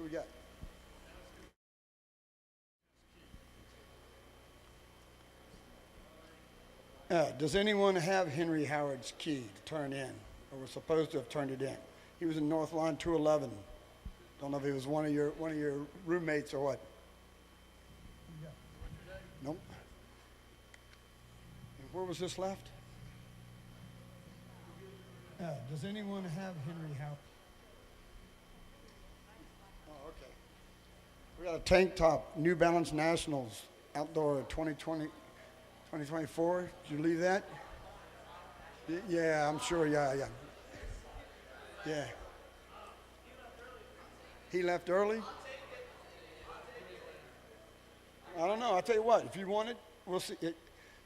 Who we got? Does anyone have Henry Howard's key to turn in, or was supposed to have turned it in? He was in North Line 211. Don't know if he was one of your roommates or what. Nope. And where was this left? Does anyone have Henry Howard? Oh, okay. We got a tank top, New Balance Nationals, outdoor 2024. Did you leave that? Yeah, I'm sure. Yeah. He left early? I don't know. I'll tell you what. If you want it, we'll see.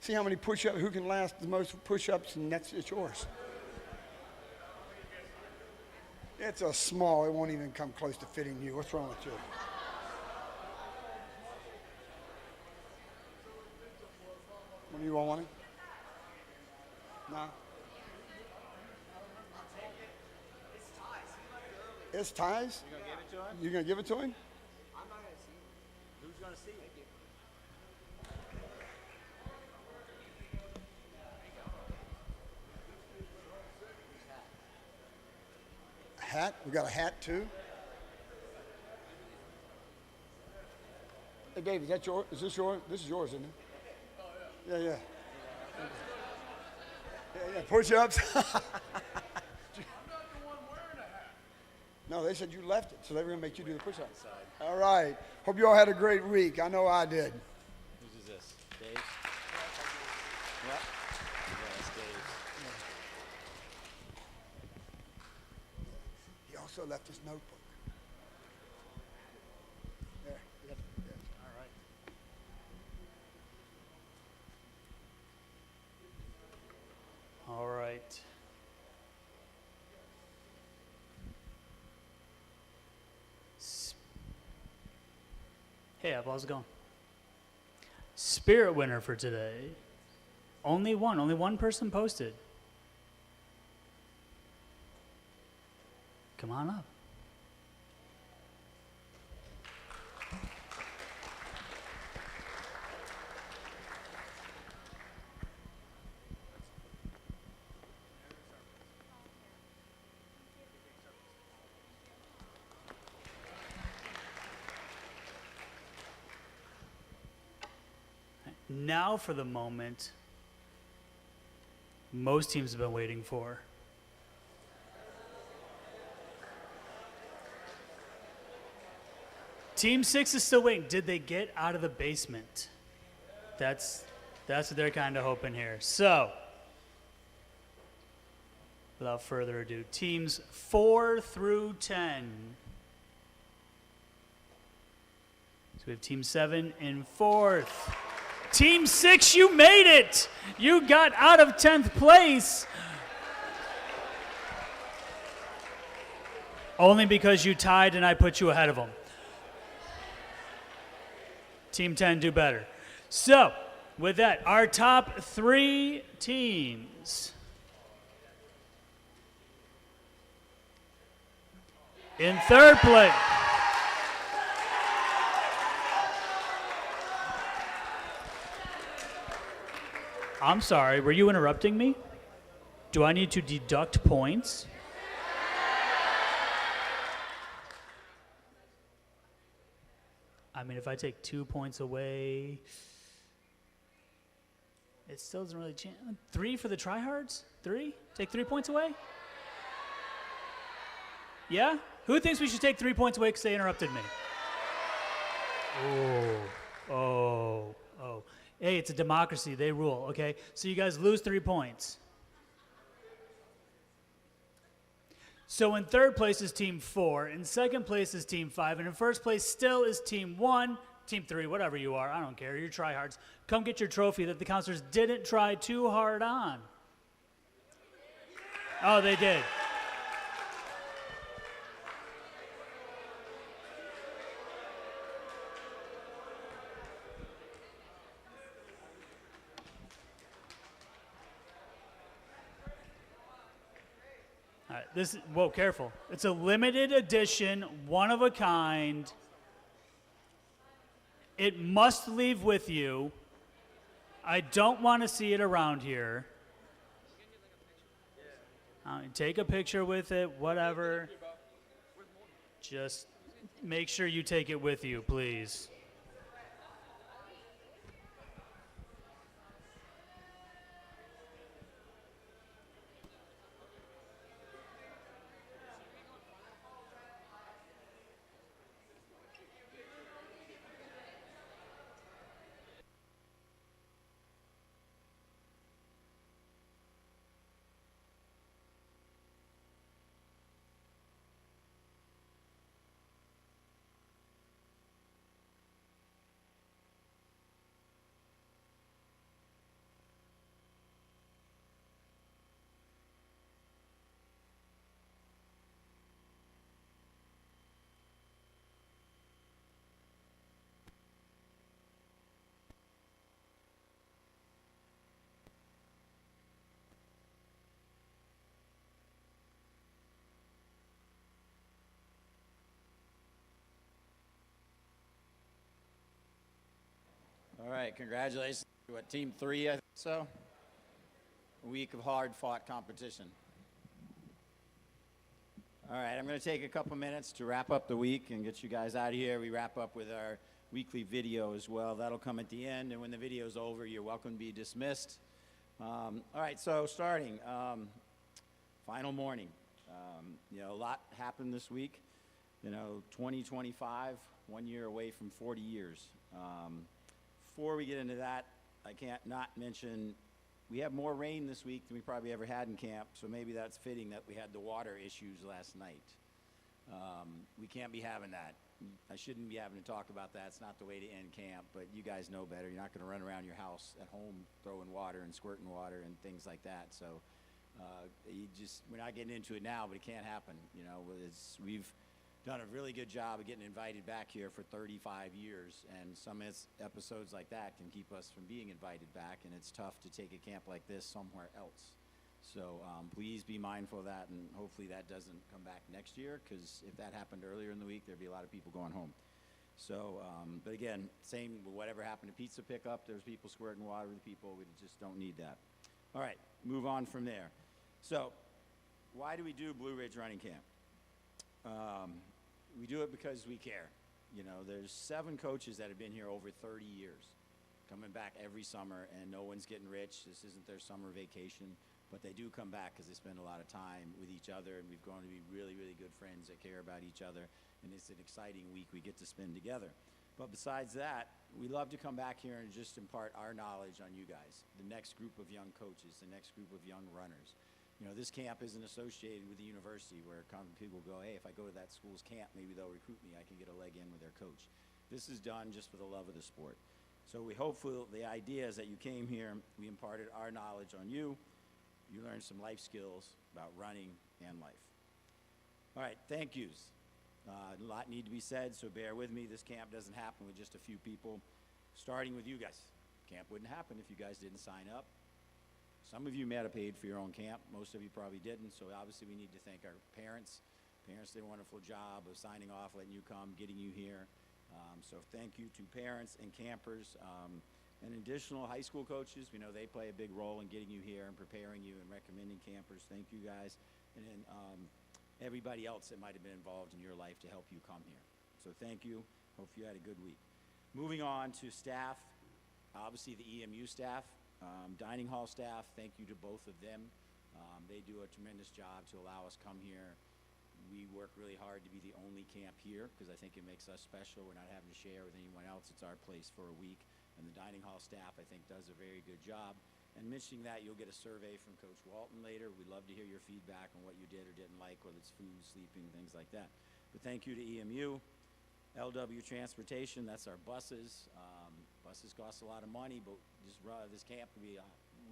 See how many push-ups, who can last the most push-ups, and it's yours. It's a small. It won't even come close to fitting you. What's wrong with you? What do you all want it? No. It's ties. You gonna give it to him? You gonna give it to him? I'm not gonna see it. Who's gonna see it? Hat. We got a hat too. Hey, Dave, is that yours? Is this yours? This is yours, isn't it? Oh, yeah. Yeah. Push-ups. I'm not the one wearing a hat. No, they said you left it, so they were going to make you do the push-ups. All right. Hope you all had a great week. I know I did. Whose is this? Dave's? Yep. Yeah, that's Dave's. He also left his notebook. There. All right. All right. Hey, how's it going? Spirit winner for today. Only one person posted. Come on up. Now for the moment most teams have been waiting for. Team 6 is still waiting. Did they get out of the basement? That's what they're kind of hoping here. So, without further ado, teams 4 through 10. So we have Team 7 in 4th. Team 6, you made it! You got out of 10th place. Only because you tied and I put you ahead of them. Team 10, do better. So, with that, our top 3 teams. In 3rd place. I'm sorry, were you interrupting me? Do I need to deduct points? I mean, if I take 2 points away, it still doesn't really change. 3 for the tryhards? 3? Take 3 points away? Yeah? Who thinks we should take 3 points away because they interrupted me? Oh. Hey, it's a democracy. They rule, okay? So you guys lose 3 points. So in 3rd place is Team 4. In 2nd place is Team 5. And in 1st place still is Team 1, Team 3, whatever you are. I don't care. You're tryhards. Come get your trophy that the counselors didn't try too hard on. Oh, they did. Whoa, careful. It's a limited edition, one of a kind. It must leave with you. I don't want to see it around here. Take a picture with it, whatever. Just make sure you take it with you, please. All right, congratulations. What, Team 3, I think so? A week of hard-fought competition. All right, I'm going to take a couple minutes to wrap up the week and get you guys out of here. We wrap up with our weekly video as well. That'll come at the end, and when the video's over, you're welcome to be dismissed. All right, so starting, final morning. A lot happened this week. 2025, 1 year away from 40 years. Before we get into that, I can't not mention we have more rain this week than we probably ever had in camp, so maybe that's fitting that we had the water issues last night. We can't be having that. I shouldn't be having to talk about that. It's not the way to end camp, but you guys know better. You're not going to run around your house at home throwing water and squirting water and things like that. So we're not getting into it now, but it can't happen. We've done a really good job of getting invited back here for 35 years, and some episodes like that can keep us from being invited back, and it's tough to take a camp like this somewhere else. So please be mindful of that, and hopefully that doesn't come back next year, because if that happened earlier in the week, there'd be a lot of people going home. So, but again, same with whatever happened to pizza pickup. There's people squirting water with people. We just don't need that. All right, move on from there. So why do we do Blue Ridge Running Camp? We do it because we care. There's 7 coaches that have been here over 30 years, coming back every summer, and no one's getting rich. This isn't their summer vacation, but they do come back because they spend a lot of time with each other, and we've grown to be really, really good friends that care about each other, and it's an exciting week we get to spend together. But besides that, we love to come back here and just impart our knowledge on you guys, the next group of young coaches, the next group of young runners. This camp isn't associated with the university where people go, hey, if I go to that school's camp, maybe they'll recruit me. I can get a leg in with their coach. This is done just for the love of the sport. So we hopefully, the idea is that you came here, we imparted our knowledge on you. You learned some life skills about running and life. All right, thank yous. A lot need to be said, so bear with me. This camp doesn't happen with just a few people, starting with you guys. Camp wouldn't happen if you guys didn't sign up. Some of you may have paid for your own camp. Most of you probably didn't, so obviously we need to thank our parents. Parents did a wonderful job of signing off, letting you come, getting you here. So thank you to parents and campers. And additional high school coaches, we know they play a big role in getting you here and preparing you and recommending campers. Thank you guys. And then everybody else that might have been involved in your life to help you come here. So thank you. Hope you had a good week. Moving on to staff, obviously the EMU staff. Dining hall staff, thank you to both of them. They do a tremendous job to allow us come here. We work really hard to be the only camp here because I think it makes us special. We're not having to share with anyone else. It's our place for a week. And the dining hall staff, I think, does a very good job. And mentioning that, you'll get a survey from Coach Walton later. We'd love to hear your feedback on what you did or didn't like, whether it's food, sleeping, things like that. But thank you to EMU. LW Transportation, that's our buses. Buses cost a lot of money, but this camp would be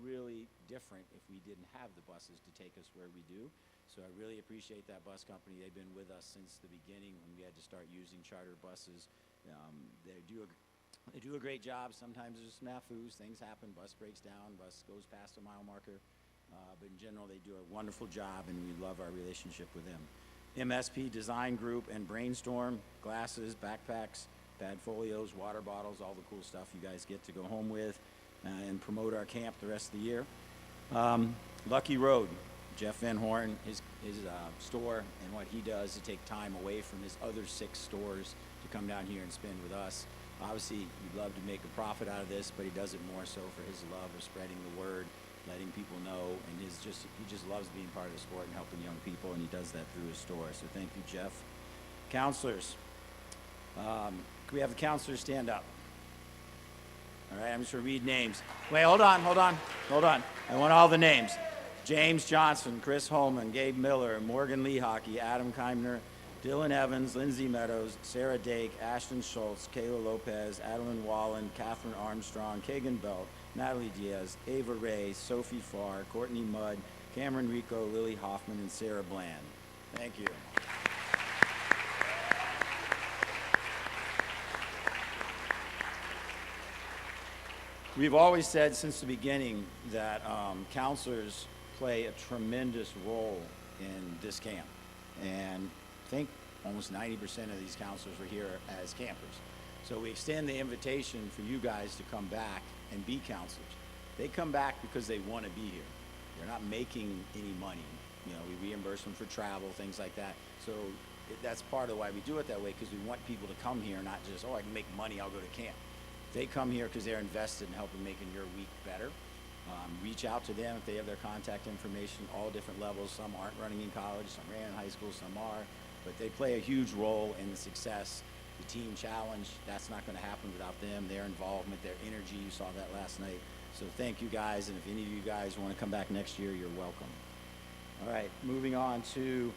really different if we didn't have the buses to take us where we do. So I really appreciate that bus company. They've been with us since the beginning when we had to start using charter buses. They do a great job. Sometimes there's snafus, things happen, bus breaks down, bus goes past a mile marker. but in general, they do a wonderful job, and we love our relationship with them. MSP Design Group and Brainstorm, glasses, backpacks, pad folios, water bottles, all the cool stuff you guys get to go home with and promote our camp the rest of the year. Lucky Road, Jeff Van Horn, his store, and what he does to take time away from his other 6 stores to come down here and spend with us. Obviously, he'd love to make a profit out of this, but he does it more so for his love of spreading the word, letting people know, and he just loves being part of the sport and helping young people, and he does that through his store. So thank you, Jeff. Counselors, can we have the counselors stand up? All right, I'm just gonna read names. Wait, hold on. I want all the names. James Johnson, Chris Holman, Gabe Miller, Morgan Lee Hockey, Adam Keimner, Dylan Evans, Lindsay Meadows, Sarah Dake, Ashton Schultz, Kayla Lopez, Adeline Wallen, Catherine Armstrong, Kagan Belt, Natalie Diaz, Ava Ray, Sophie Farr, Courtney Mudd, Cameron Rico, Lily Hoffman, and Sarah Bland. Thank you. We've always said since the beginning that counselors play a tremendous role in this camp. And I think almost 90% of these counselors were here as campers. So we extend the invitation for you guys to come back and be counselors. They come back because they want to be here. They're not making any money. You know, we reimburse them for travel, things like that. So that's part of why we do it that way, because we want people to come here, not just, oh, I can make money, I'll go to camp. They come here because they're invested in helping making your week better. Reach out to them if they have their contact information, all different levels. Some aren't running in college, some ran in high school, some are. But they play a huge role in the success. The team challenge, that's not going to happen without them, their involvement, their energy. You saw that last night. So thank you guys, and if any of you guys want to come back next year, you're welcome. All right, moving on to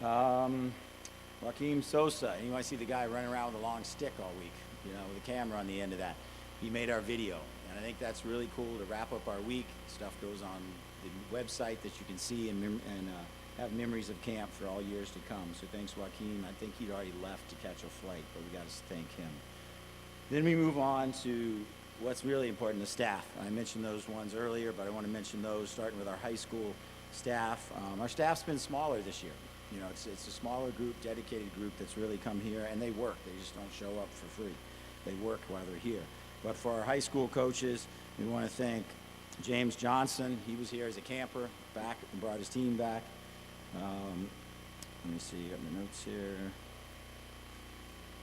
Joaquim Sosa. And you want to see the guy running around with a long stick all week, you know, with a camera on the end of that. He made our video, and I think that's really cool to wrap up our week. Stuff goes on the website that you can see and have memories of camp for all years to come. So thanks, Joaquim. I think he'd already left to catch a flight, but we got to thank him. Then we move on to what's really important, the staff. I mentioned those ones earlier, but I want to mention those, starting with our high school staff. Our staff's been smaller this year. You know, it's a smaller group, dedicated group that's really come here, and they work. They just don't show up for free. They work while they're here. But for our high school coaches, we want to thank James Johnson. He was here as a camper, back and brought his team back. Let me see, got my notes here.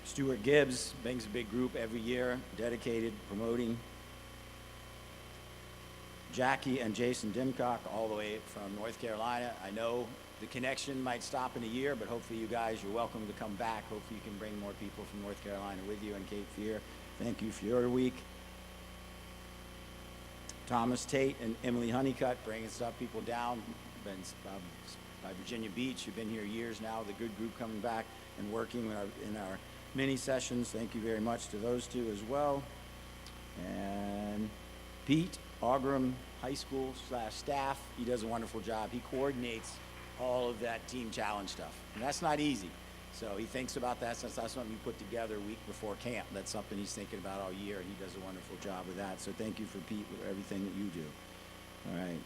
Stuart Gibbs brings a big group every year, dedicated, promoting. Jackie and Jason Dimcock, all the way from North Carolina. I know the connection might stop in a year, but hopefully you guys, you're welcome to come back. Hopefully you can bring more people from North Carolina with you and Cape Fear. Thank you for your week. Thomas Tate and Emily Honeycutt bringing stuff people down. Been by Virginia Beach, who've been here years now. The good group coming back and working in our mini sessions. Thank you very much to those two as well. And Pete Augram High School /staff. He does a wonderful job. He coordinates all of that team challenge stuff, and that's not easy. So he thinks about that. Since that's something you put together a week before camp. That's something he's thinking about all year, and he does a wonderful job with that. So thank you for Pete with everything that you do. All right.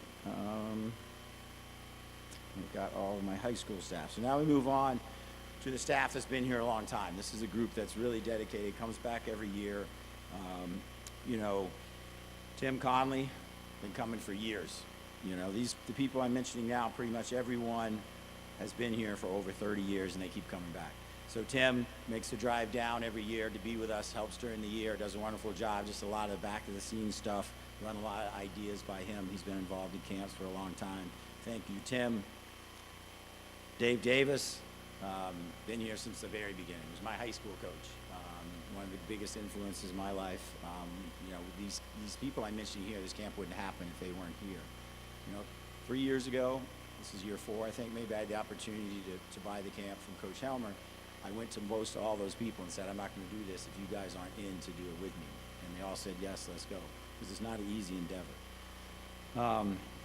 I've got all of my high school staff. So now we move on to the staff that's been here a long time. This is a group that's really dedicated, comes back every year. You know, Tim Conley, been coming for years. You know, the people I'm mentioning now, pretty much everyone has been here for over 30 years, and they keep coming back. So Tim makes the drive down every year to be with us, helps during the year, does a wonderful job, just a lot of back-of-the-scenes stuff, run a lot of ideas by him. He's been involved in camps for a long time. Thank you, Tim. Dave Davis, been here since the very beginning. He was my high school coach. One of the biggest influences in my life. You know, these people I mentioned here, this camp wouldn't happen if they weren't here. You know, 3 years ago, this is year 4, I think, maybe I had the opportunity to buy the camp from Coach Helmer. I went to most all those people and said, I'm not going to do this if you guys aren't in to do it with me. And they all said, yes, let's go. Because it's not an easy endeavor.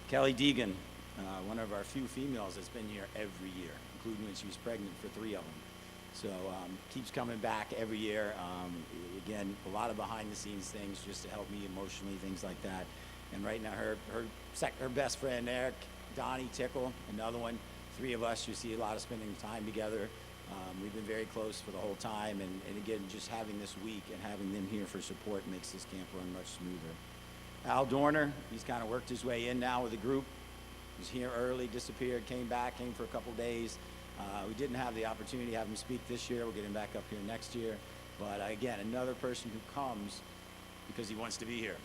Kelly Deegan, one of our few females that's been here every year, including when she was pregnant for 3 of them. So keeps coming back every year. Again, a lot of behind-the-scenes things just to help me emotionally, things like that. And right now, her best friend there, Donnie Tickle, another one. Three of us, you see a lot of spending time together. We've been very close for the whole time, and again, just having this week and having them here for support makes this camp run much smoother. Al Dorner, he's kind of worked his way in now with the group. He was here early, disappeared, came back, came for a couple days. We didn't have the opportunity to have him speak this year. We'll get him back up here next year. But again, another person who comes because he wants to be here.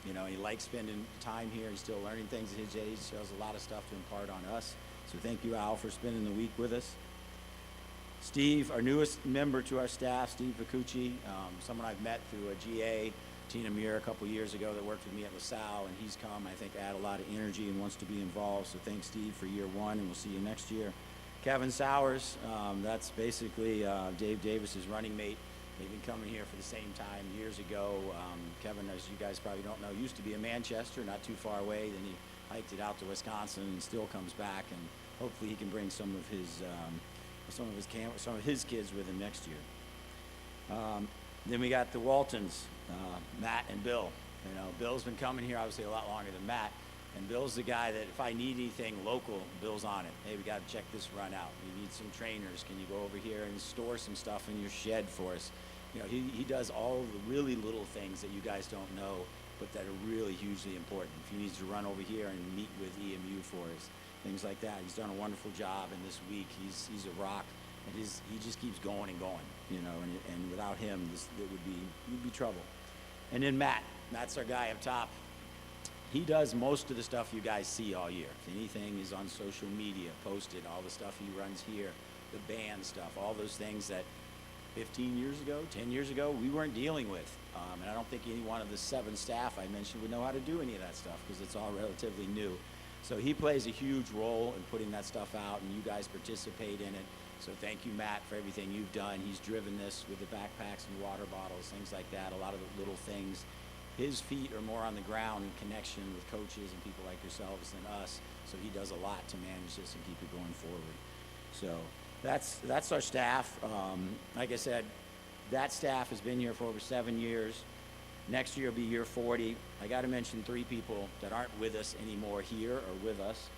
You know, he likes spending time here. He's still learning things at his age. He has a lot of stuff to impart on us. So thank you, Al, for spending the week with us. Steve, our newest member to our staff, Steve Vacucci, someone I've met through a GA, Tina Muir, a couple years ago that worked with me at LaSalle, and he's come, I think, add a lot of energy and wants to be involved. So thanks, Steve, for year one, and we'll see you next year. Kevin Sowers, that's basically Dave Davis's running mate. They've been coming here for the same time years ago. Kevin, as you guys probably don't know, used to be in Manchester, not too far away. Then he hiked it out to Wisconsin and still comes back, and hopefully he can bring some of his kids with him next year. Then we got the Waltons, Matt and Bill. You know, Bill's been coming here obviously a lot longer than Matt, and Bill's the guy that if I need anything local, Bill's on it. Hey, we got to check this run out. We need some trainers. Can you go over here and store some stuff in your shed for us? You know, he does all the really little things that you guys don't know, but that are really hugely important. If he needs to run over here and meet with EMU for us, things like that. He's done a wonderful job, and this week he's a rock, and he just keeps going and going, you know. And without him, you'd be trouble. And then Matt's our guy up top. He does most of the stuff you guys see all year. If anything is on social media, posted, all the stuff he runs here, the band stuff, all those things that 15 years ago, 10 years ago, we weren't dealing with. And I don't think any one of the 7 staff I mentioned would know how to do any of that stuff because it's all relatively new. So he plays a huge role in putting that stuff out, and you guys participate in it. So thank you, Matt, for everything you've done. He's driven this with the backpacks and water bottles, things like that, a lot of the little things. His feet are more on the ground in connection with coaches and people like yourselves than us, so he does a lot to manage this and keep it going forward. So that's our staff. Like I said, that staff has been here for over 7 years. Next year will be year 40. I got to mention 3 people that aren't with us anymore here or with us.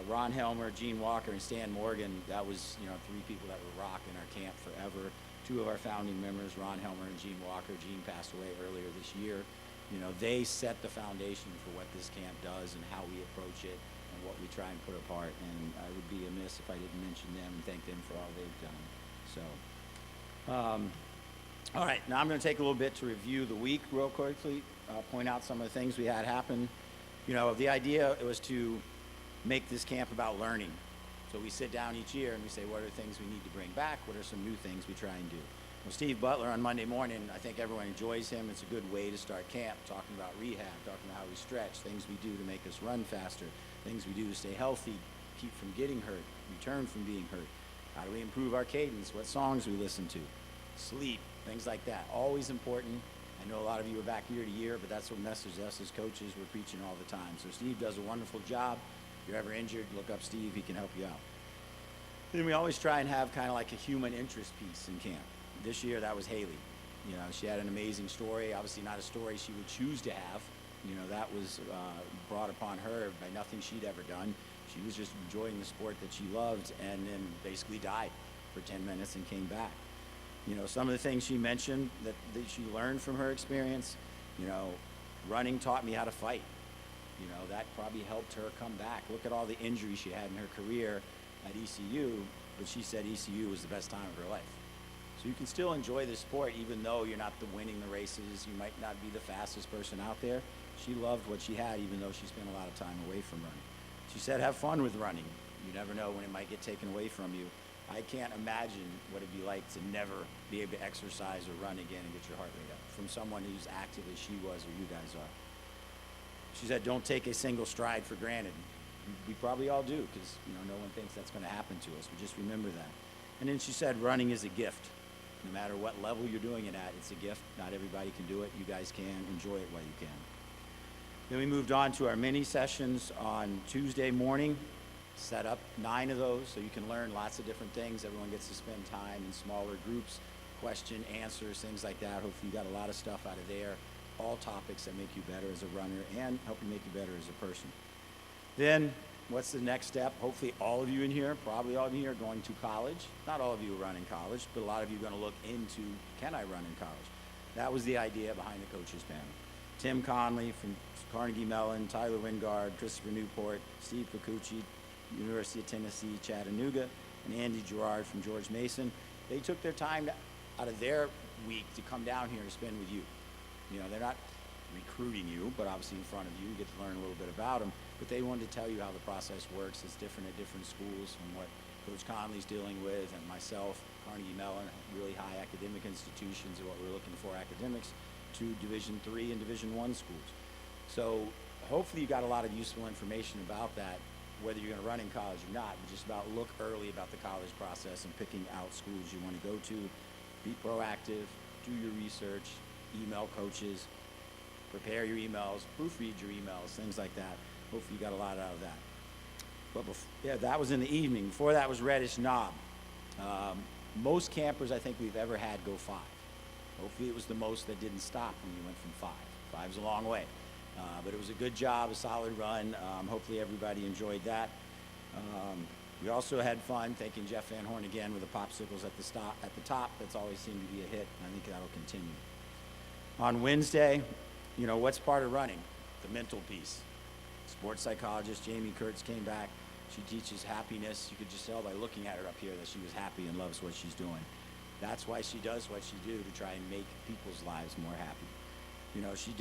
Ron Helmer, Gene Walker, and Stan Morgan. That was, 3 people that were rocking our camp forever. 2 of our founding members, Ron Helmer and Gene Walker. Gene passed away earlier this year. They set the foundation for what this camp does and how we approach it and what we try and put apart. And I would be amiss if I didn't mention them and thank them for all they've done. So, all right, now I'm going to take a little bit to review the week real quickly, point out some of the things we had happen. The idea was to make this camp about learning. So we sit down each year and we say, what are things we need to bring back? What are some new things we try and do? Well, Steve Butler on Monday morning, I think everyone enjoys him. It's a good way to start camp, talking about rehab, talking about how we stretch, things we do to make us run faster, things we do to stay healthy, keep from getting hurt, return from being hurt. How do we improve our cadence? What songs we listen to? Sleep, things like that. Always important. I know a lot of you are back year to year, but that's what message us as coaches we're preaching all the time. So Steve does a wonderful job. If you're ever injured, look up Steve. He can help you out. Then we always try and have kind of like a human interest piece in camp. This year, that was Haley. She had an amazing story. Obviously not a story she would choose to have. That was brought upon her by nothing she'd ever done. She was just enjoying the sport that she loved and then basically died for 10 minutes and came back. Some of the things she mentioned that she learned from her experience, running taught me how to fight. That probably helped her come back. Look at all the injuries she had in her career at ECU, but she said ECU was the best time of her life. So you can still enjoy the sport even though you're not winning the races. You might not be the fastest person out there. She loved what she had even though she spent a lot of time away from running. She said have fun with running. You never know when it might get taken away from you. I can't imagine what it'd be like to never be able to exercise or run again and get your heart rate up from someone who's active as she was or you guys are. She said don't take a single stride for granted. We probably all do because no one thinks that's going to happen to us, but just remember that. And then she said running is a gift. No matter what level you're doing it at, it's a gift. Not everybody can do it. You guys can. Enjoy it while you can. Then we moved on to our mini sessions on Tuesday morning. Set up 9 of those so you can learn lots of different things. Everyone gets to spend time in smaller groups, question, answers, things like that. Hopefully you got a lot of stuff out of there. all topics that make you better as a runner and help you make you better as a person. Then, what's the next step? Hopefully all of you in here, probably all of you are going to college. Not all of you run in college, but a lot of you are going to look into, can I run in college? That was the idea behind the coaches panel. Tim Conley from Carnegie Mellon, Tyler Wingard, Christopher Newport, Steve Kikuchi, University of Tennessee, Chattanooga, and Andy Gerard from George Mason. They took their time out of their week to come down here to spend with you. You know, they're not recruiting you, but obviously in front of you, you get to learn a little bit about them. But they wanted to tell you how the process works. It's different at different schools from what Coach Conley's dealing with, and myself, Carnegie Mellon, really high academic institutions, and what we're looking for academics, to Division III and Division I schools. So hopefully you got a lot of useful information about that, whether you're going to run in college or not, but just about look early about the college process and picking out schools you want to go to. Be proactive, do your research, email coaches, prepare your emails, proofread your emails, things like that. Hopefully you got a lot out of that. But yeah, that was in the evening. Before that was Reddish Knob. Most campers I think we've ever had go 5. Hopefully it was the most that didn't stop when we went from 5. 5's a long way. But it was a good job, a solid run. Hopefully everybody enjoyed that. We also had fun, thanking Jeff Van Horn again with the popsicles at the top. That's always seemed to be a hit, and I think that'll continue. On Wednesday, you know, what's part of running? The mental piece. Sports psychologist Jamie Kurtz came back. She teaches happiness. You could just tell by looking at her up here that she was happy and loves what she's doing. That's why she does what she do, to try and make people's lives more happy. You know, she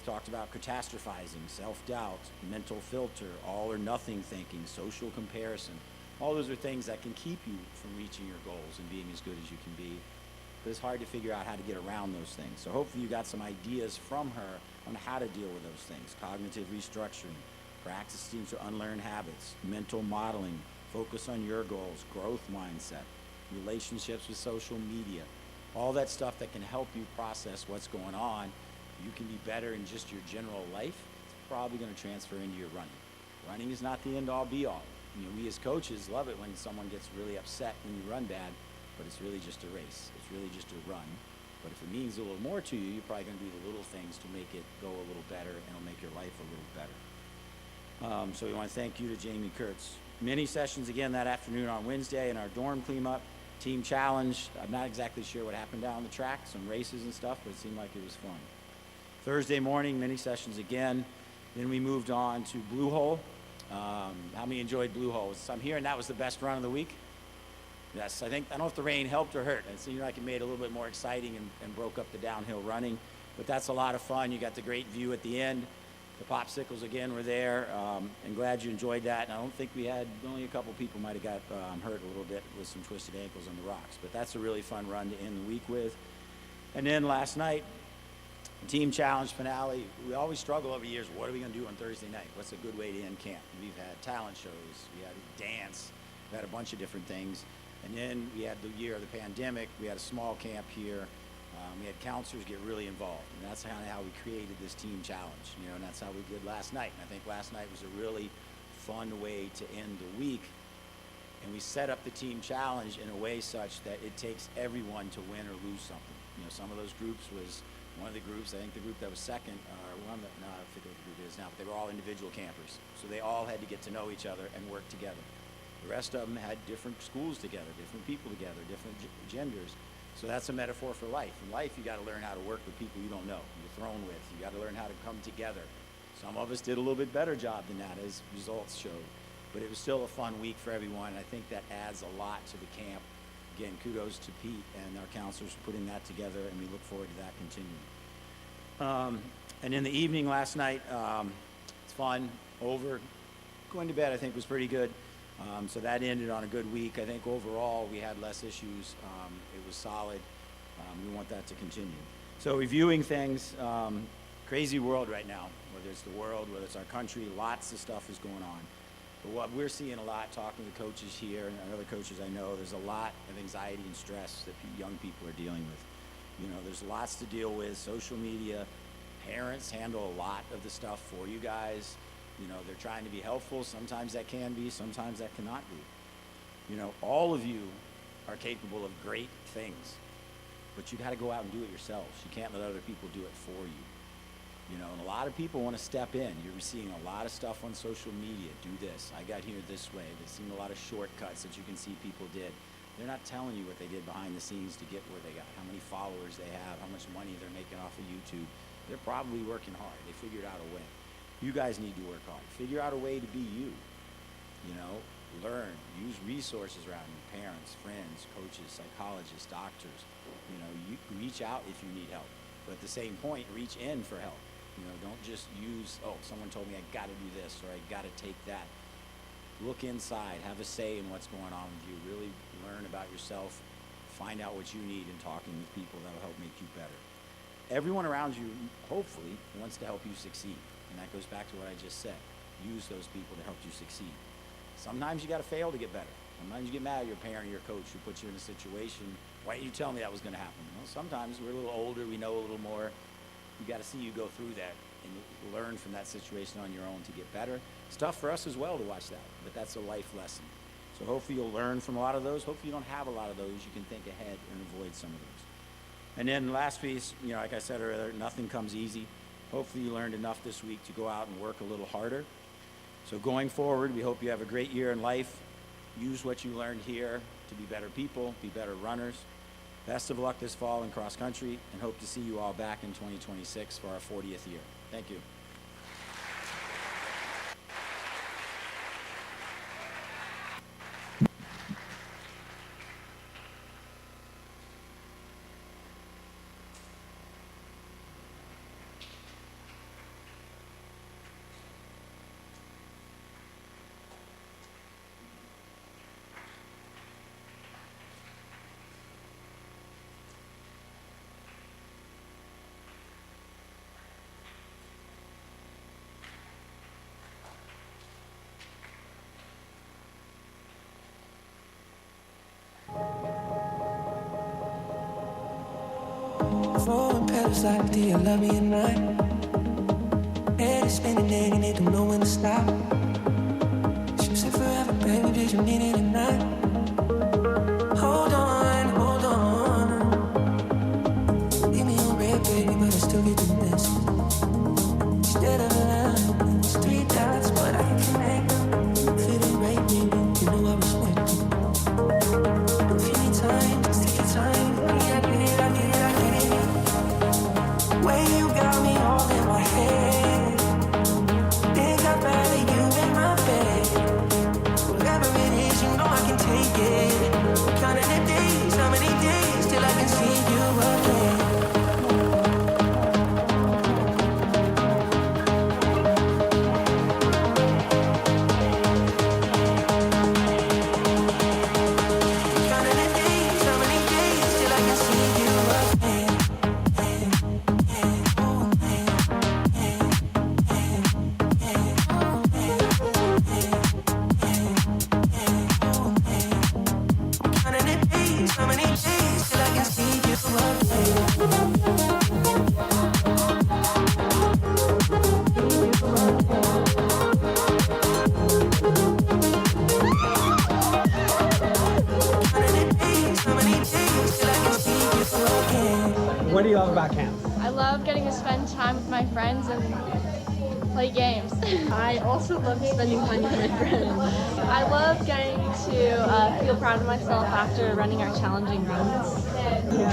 talked about catastrophizing, self-doubt, mental filter, all or nothing thinking, social comparison. All those are things that can keep you from reaching your goals and being as good as you can be. But it's hard to figure out how to get around those things. So hopefully you got some ideas from her on how to deal with those things. Cognitive restructuring, practicing to unlearn habits, mental modeling, focus on your goals, growth mindset, relationships with social media, all that stuff that can help you process what's going on. You can be better in just your general life. It's probably going to transfer into your running. Running is not the end-all be-all. You know, we as coaches love it when someone gets really upset when you run bad, but it's really just a race. It's really just a run. But if it means a little more to you, you're probably going to do the little things to make it go a little better, and it'll make your life a little better. So we want to thank you to Jamie Kurtz. Many sessions again that afternoon on Wednesday in our dorm cleanup, team challenge. I'm not exactly sure what happened down the track, some races and stuff, but it seemed like it was fun. Thursday morning, many sessions again. Then we moved on to Blue Hole. How many enjoyed Blue Hole? I'm hearing that was the best run of the week. Yes, I don't know if the rain helped or hurt. It seemed like it made it a little bit more exciting and broke up the downhill running. But that's a lot of fun. You got the great view at the end. The popsicles again were there. And glad you enjoyed that. And I don't think only a couple people might have got hurt a little bit with some twisted ankles on the rocks. But that's a really fun run to end the week with. And then last night, team challenge finale. We always struggle over the years. What are we going to do on Thursday night? What's a good way to end camp? We've had talent shows. We had dance. We had a bunch of different things. And then we had the year of the pandemic. We had a small camp here. We had counselors get really involved. And that's kind of how we created this team challenge. You know, and that's how we did last night. And I think last night was a really fun way to end the week. And we set up the team challenge in a way such that it takes everyone to win or lose something. You know, some of those groups was one of the groups, I think the group that was second, I forget what the group is now, but they were all individual campers. So they all had to get to know each other and work together. The rest of them had different schools together, different people together, different genders. So that's a metaphor for life. In life, you got to learn how to work with people you don't know, you're thrown with. You got to learn how to come together. Some of us did a little bit better job than that, as results showed. But it was still a fun week for everyone. I think that adds a lot to the camp. Again, kudos to Pete and our counselors for putting that together, and we look forward to that continuing. And in the evening last night, it's fun, over. Going to bed, I think, was pretty good. So that ended on a good week. I think overall we had less issues. It was solid. We want that to continue. So reviewing things, crazy world right now, whether it's the world, whether it's our country, lots of stuff is going on. But what we're seeing a lot, talking to coaches here and other coaches I know, there's a lot of anxiety and stress that young people are dealing with. You know, there's lots to deal with. Social media, parents handle a lot of the stuff for you guys. You know, they're trying to be helpful. Sometimes that can be, sometimes that cannot be. You know, all of you are capable of great things, but you got to go out and do it yourselves. You can't let other people do it for you. You know, and a lot of people want to step in. You're seeing a lot of stuff on social media. Do this. I got here this way. They've seen a lot of shortcuts that you can see people did. They're not telling you what they did behind the scenes to get where they got, how many followers they have, how much money they're making off of YouTube. They're probably working hard. They figured out a way. You guys need to work hard. Figure out a way to be you. You know, learn, use resources around you, parents, friends, coaches, psychologists, doctors. You know, you reach out if you need help. But at the same point, reach in for help. You know, don't just use, oh, someone told me I got to do this or I got to take that. Look inside, have a say in what's going on with you. Really learn about yourself, find out what you need in talking with people that'll help make you better. Everyone around you, hopefully, wants to help you succeed. And that goes back to what I just said. Use those people to help you succeed. Sometimes you got to fail to get better. Sometimes you get mad at your parent or your coach who puts you in a situation. Why didn't you tell me that was going to happen? Well, sometimes we're a little older, we know a little more. You got to see you go through that and learn from that situation on your own to get better. It's tough for us as well to watch that, but that's a life lesson. So hopefully you'll learn from a lot of those. Hopefully you don't have a lot of those. You can think ahead and avoid some of those. And then last piece, you know, like I said earlier, nothing comes easy. Hopefully you learned enough this week to go out and work a little harder. So going forward, we hope you have a great year in life. Use what you learned here to be better people, be better runners. Best of luck this fall in cross country, and hope to see you all back in 2026 for our 40th year. Thank you. Throwing petals like, do you love me at night? Head is spinning, and it don't know when to stop. She said forever, baby, did you need it tonight? Hold on, hold on. Leave me on red, baby, but I still get the message. Instead of a line, it's 3 dots, but I can connect. Fit it right, baby, you know I respect it. If you need time, just take your time. I get it. Way you got me all in my head. Think I'd rather you in my bed. Whatever it is, you know I can take it. Counting the days, how many days till I can see you again. Counting the days, how many days till I can see you again. How many days till I can see you again? What do you love about camp? I love getting to spend time with my friends and play games. I also love spending time with my friends. I love getting to feel proud of myself after running our challenging runs.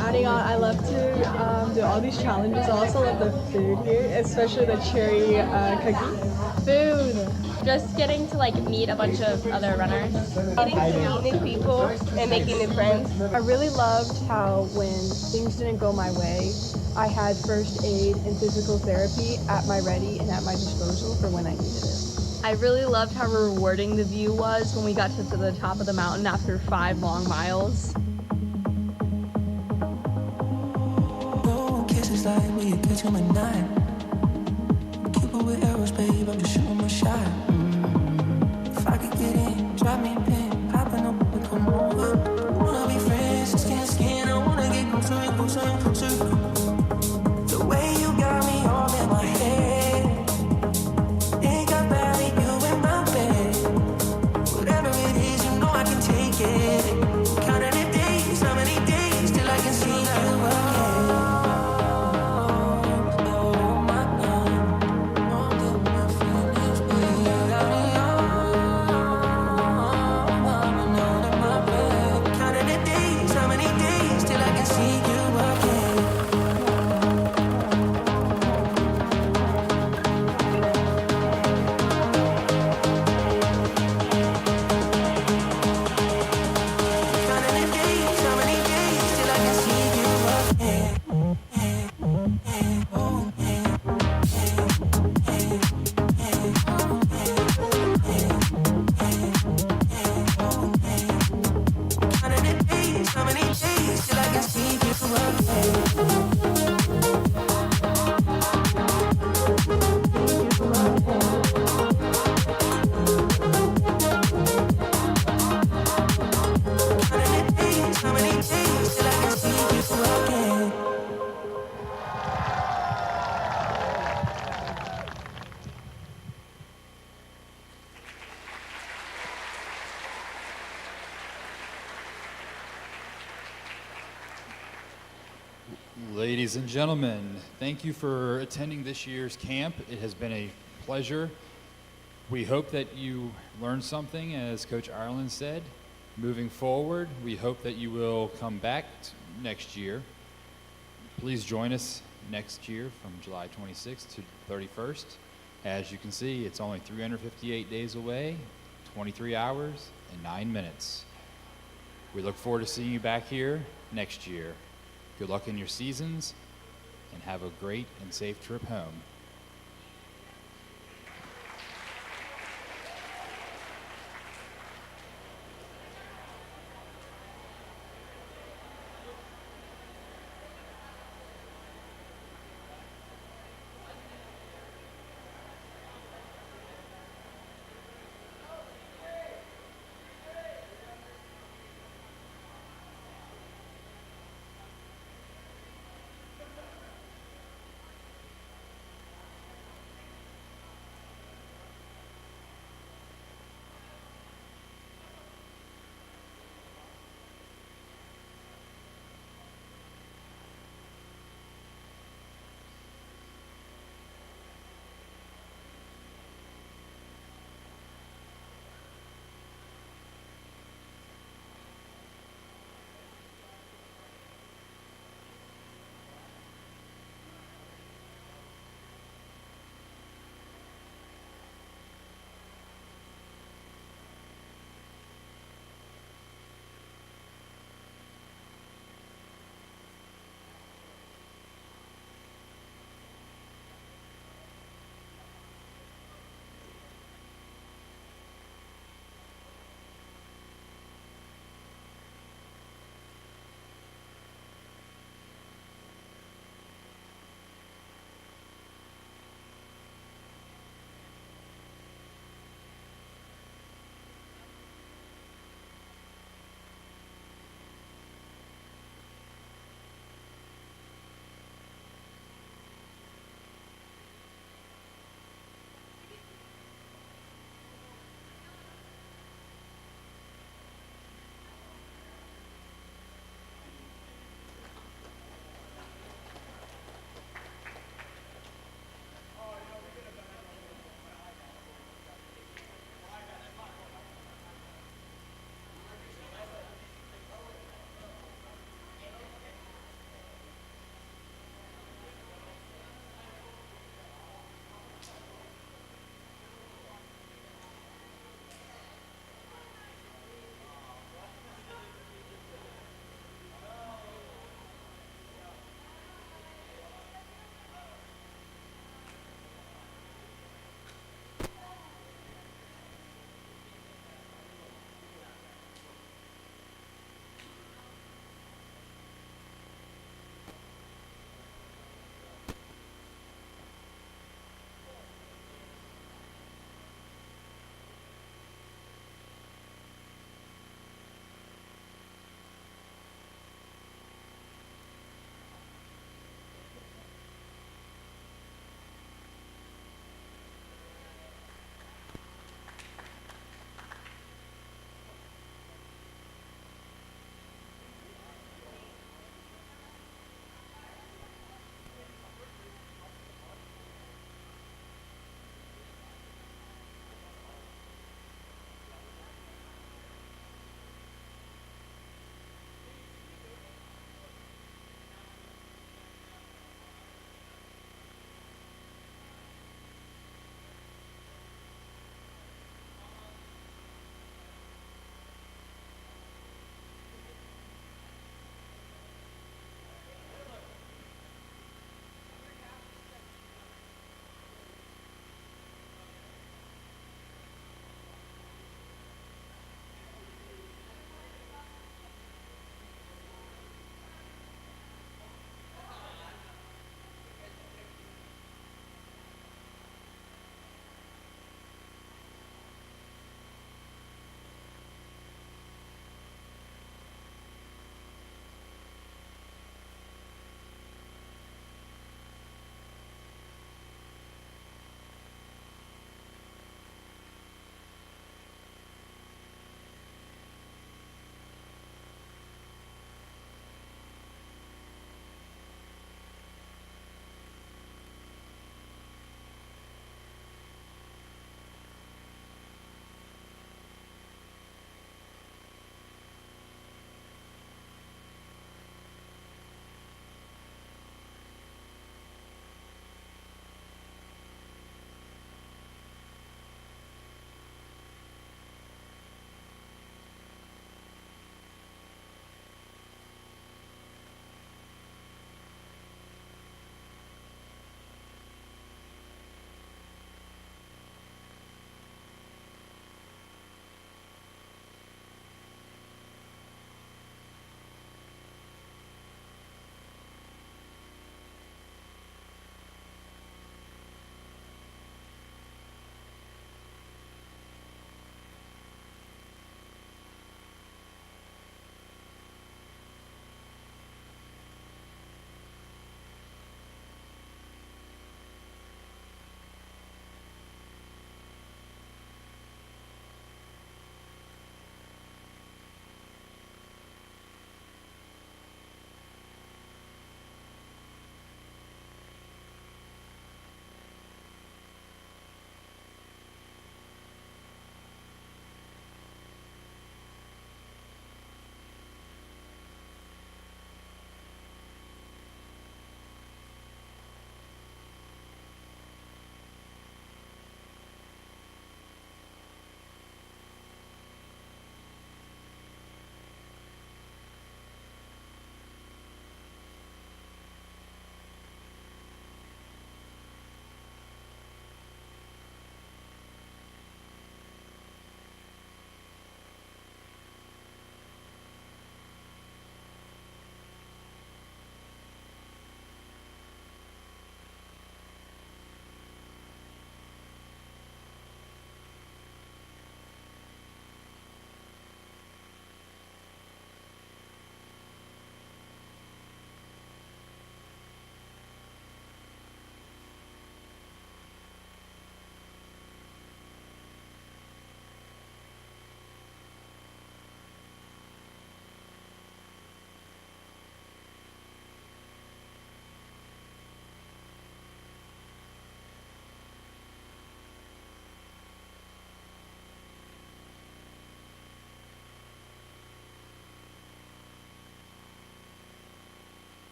Adding on, I love to do all these challenges. I also love the food here, especially the cherry cookie. Food. Just getting to meet a bunch of other runners. Getting to meet new people and making new friends. I really loved how when things didn't go my way, I had first aid and physical therapy at my ready and at my disposal for when I needed it. I really loved how rewarding the view was when we got to the top of the mountain after 5 long miles. No kisses like when you catch them at night. Keep it with arrows, babe, I'm just shooting my shot. If I could get in, drop me a pin, popping up and come over. Wanna be friends, skin to skin, I wanna get closer and closer and closer. The way you got me all in my head. Think I'd rather you in my bed. Whatever it is, you know I can take it. Counting the days, how many days till I can see you again. Oh my God. Ladies and gentlemen, thank you for attending this year's camp. It has been a pleasure. We hope that you learned something, as Coach Ireland said. Moving forward, we hope that you will come back next year. Please join us next year from July 26th to 31st. As you can see, it's only 358 days away, 23 hours, and 9 minutes. We look forward to seeing you back here next year. Good luck in your seasons, and have a great and safe trip home.